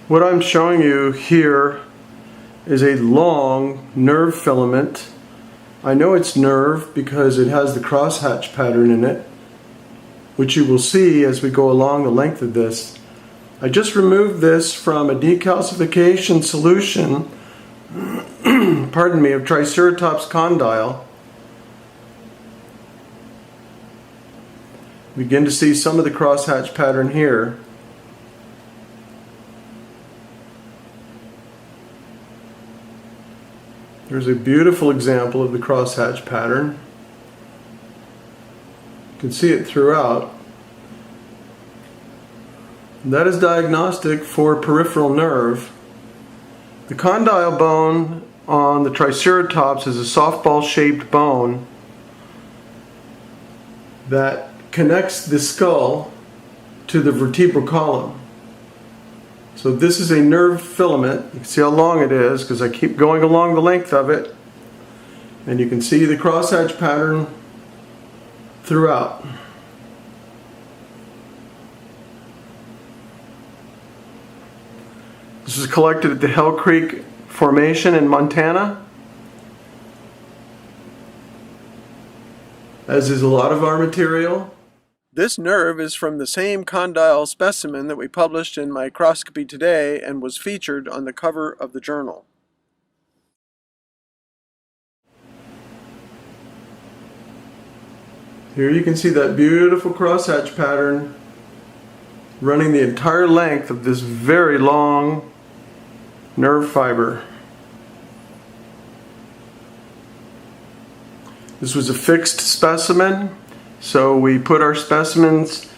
What I'm showing you here is a long nerve filament. I know it's nerve because it has the crosshatch pattern in it, which you will see as we go along the length of this. I just removed this from a decalcification solution pardon me, of Triceratops condyle. Begin to see some of the crosshatch pattern here. There's a beautiful example of the crosshatch pattern. You can see it throughout. And that is diagnostic for peripheral nerve. The condyle bone on the Triceratops is a softball shaped bone that connects the skull to the vertebral column. So this is a nerve filament. You can see how long it is because I keep going along the length of it, and you can see the crosshatch pattern throughout. This is collected at the Hell Creek Formation in Montana, as is a lot of our material. This nerve is from the same condyle specimen that we published in Microscopy Today and was featured on the cover of the journal. Here you can see that beautiful crosshatch pattern running the entire length of this very long nerve fiber. This was a fixed specimen, so we put our specimens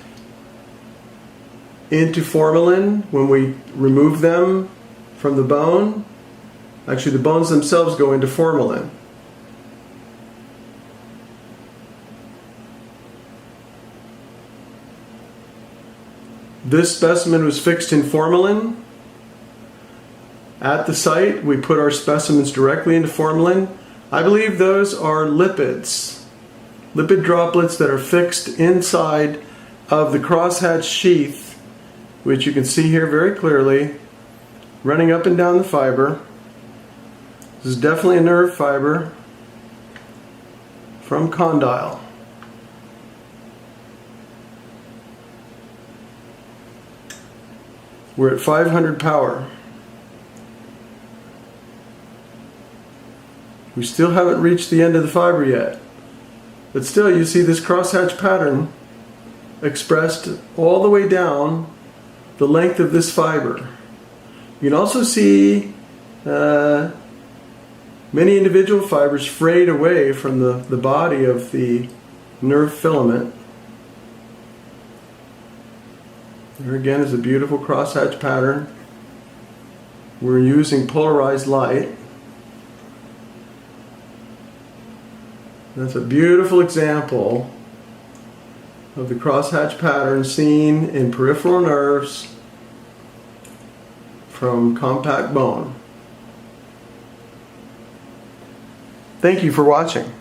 into formalin when we remove them from the bone. Actually, the bones themselves go into formalin. This specimen was fixed in formalin. At the site, we put our specimens directly into formalin. I believe those are lipids. Lipid droplets that are fixed inside of the crosshatch sheath, which you can see here very clearly, running up and down the fiber. This is definitely a nerve fiber from condyle. We're at 500 power. We still haven't reached the end of the fiber yet. But still, you see this crosshatch pattern expressed all the way down the length of this fiber. You can also see many individual fibers frayed away from the body of the nerve filament. There again is a beautiful crosshatch pattern. We're using polarized light. That's a beautiful example of the crosshatch pattern seen in peripheral nerves from compact bone. Thank you for watching.